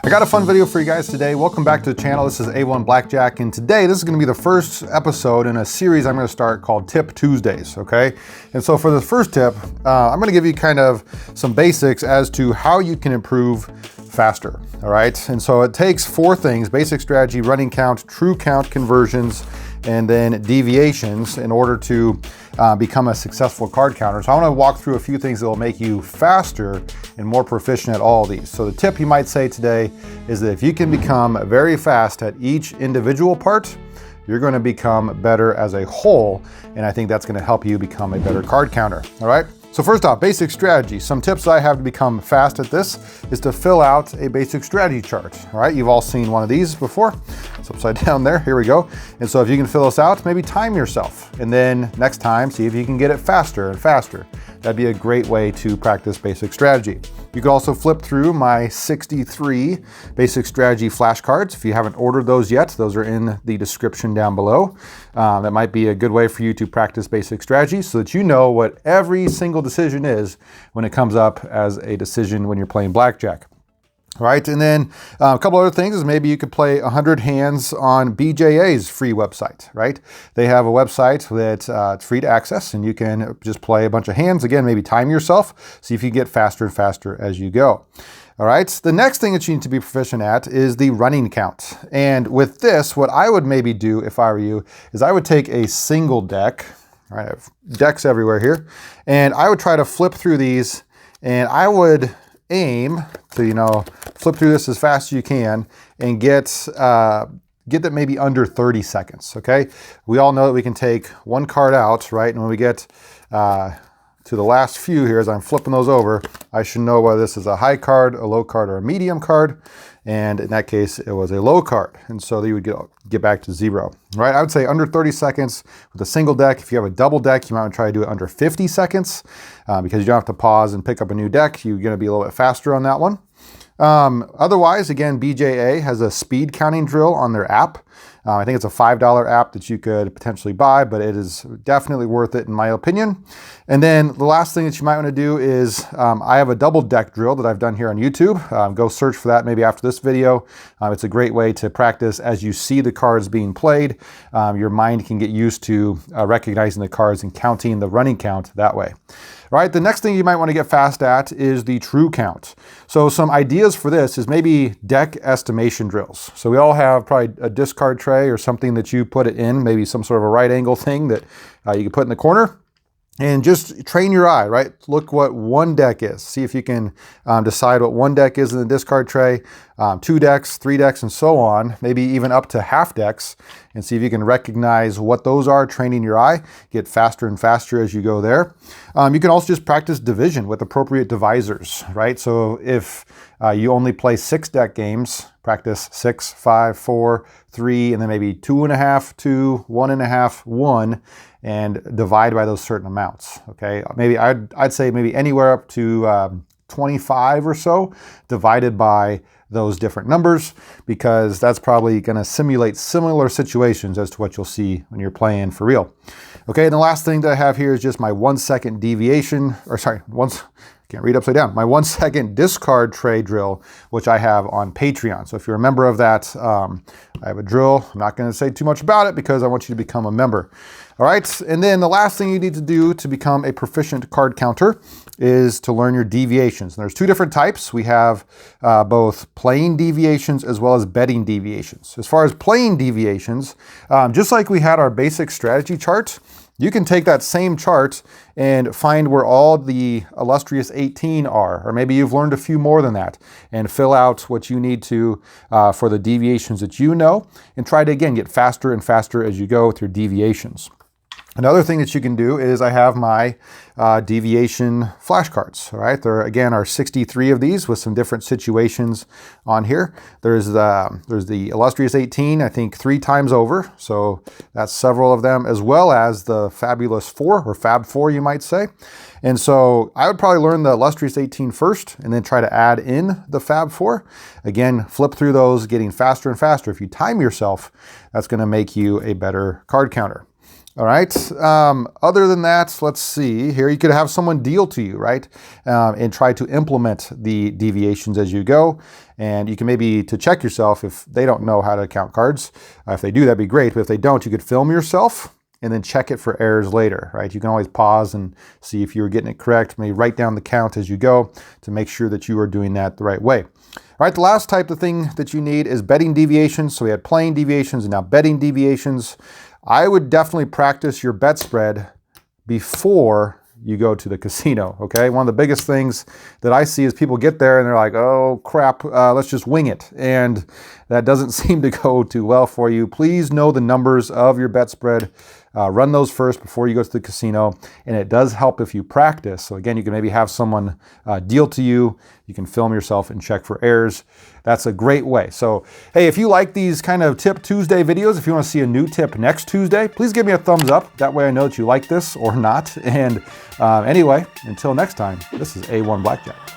I got a fun video for you guys today. Welcome back to the channel. This is A1 Blackjack, and today this is going to be the first episode in a series I'm going to start called Tip Tuesdays, okay? And so for the first tip, I'm going to give you kind of some basics as to how you can improve faster, all right? And so it takes four things: basic strategy, running count, true count conversions, and then deviations in order to become a successful card counter. So I want to walk through a few things that will make you faster and more proficient at all of these. So the tip you might say today is that if you can become very fast at each individual part, you're going to become better as a whole, and I think that's going to help you become a better card counter. All right. So first off, basic strategy. Some tips I have to become fast at this is to fill out a basic strategy chart. All right, you've all seen one of these before. It's upside down there, here we go. And so if you can fill this out, maybe time yourself. And then next time, see if you can get it faster and faster. That'd be a great way to practice basic strategy. You could also flip through my 63 basic strategy flashcards. If you haven't ordered those yet, those are in the description down below. That might be a good way for you to practice basic strategy so that you know what every single decision is when it comes up as a decision when you're playing blackjack. All right, and then a couple other things is maybe you could play 100 hands on BJA's free website, right? They have a website that it's free to access, and you can just play a bunch of hands. Again, maybe time yourself, see if you get faster and faster as you go. All right, the next thing that you need to be proficient at is the running count. And with this, what I would maybe do if I were you is I would take a single deck. All right, I have decks everywhere here, and I would try to flip through these, and I would aim to, flip through this as fast as you can and get that maybe under 30 seconds, okay? We all know that we can take one card out, right? And when we get to the last few here, as I'm flipping those over, I should know whether this is a high card, a low card, or a medium card. And in that case, it was a low card. And so you would get back to zero, right? I would say under 30 seconds with a single deck. If you have a double deck, you might want to try to do it under 50 seconds because you don't have to pause and pick up a new deck. You're going to be a little bit faster on that one. Otherwise, again, BJA has a speed counting drill on their app. I think it's a $5 app that you could potentially buy, but it is definitely worth it in my opinion. And then the last thing that you might want to do is I have a double deck drill that I've done here on YouTube. Go search for that maybe after this video. It's a great way to practice as you see the cards being played. Your mind can get used to recognizing the cards and counting the running count that way. All right, the next thing you might want to get fast at is the true count. So some ideas for this is maybe deck estimation drills. So we all have probably a discard tray or something that you put it in, maybe some sort of a right angle thing that you can put in the corner. And just train your eye, right? Look what one deck is. See if you can decide what one deck is in the discard tray, 2 decks, 3 decks, and so on, maybe even up to half decks, and see if you can recognize what those are, training your eye, get faster and faster as you go there. You can also just practice division with appropriate divisors, right? So if you only play 6 deck games, practice 6, 5, 4, 3, and then maybe 2.5, 2, 1.5, 1, and divide by those certain amounts, okay? Maybe I'd say maybe anywhere up to 25 or so divided by those different numbers, because that's probably going to simulate similar situations as to what you'll see when you're playing for real. Okay, and the last thing that I have here is just my 1 second deviation, or sorry, can't read upside down. My 1 second discard tray drill, which I have on Patreon. So if you're a member of that, I have a drill. I'm not going to say too much about it because I want you to become a member. All right, and then the last thing you need to do to become a proficient card counter is to learn your deviations. And there's 2 different types. We have both playing deviations as well as betting deviations. As far as playing deviations, just like we had our basic strategy chart, you can take that same chart and find where all the Illustrious 18 are, or maybe you've learned a few more than that, and fill out what you need to for the deviations that you know, and try to, again, get faster and faster as you go with your deviations. Another thing that you can do is I have my deviation flashcards, all right? There, again, are 63 of these with some different situations on here. There's the Illustrious 18, I think 3 times over, so that's several of them, as well as the Fabulous 4, or Fab 4, you might say. And so I would probably learn the Illustrious 18 first, and then try to add in the Fab 4. Again, flip through those, getting faster and faster. If you time yourself, that's going to make you a better card counter. All right. Other than that, let's see here. You could have someone deal to you, right? And try to implement the deviations as you go. And you can maybe to check yourself if they don't know how to count cards. If they do, that'd be great. But if they don't, you could film yourself and then check it for errors later, right? You can always pause and see if you were getting it correct. Maybe write down the count as you go to make sure that you are doing that the right way. All right, the last type of thing that you need is betting deviations. So we had playing deviations and now betting deviations. I would definitely practice your bet spread before you go to the casino, okay? One of the biggest things that I see is people get there and they're like, oh crap, let's just wing it. And that doesn't seem to go too well for you. Please know the numbers of your bet spread. Run those first before you go to the casino. And it does help if you practice. So again, you can maybe have someone deal to you. You can film yourself and check for errors. That's a great way. So, hey, if you like these kind of Tip Tuesday videos, if you want to see a new tip next Tuesday, please give me a thumbs up. That way I know that you like this or not. And anyway, until next time, this is A1 Blackjack.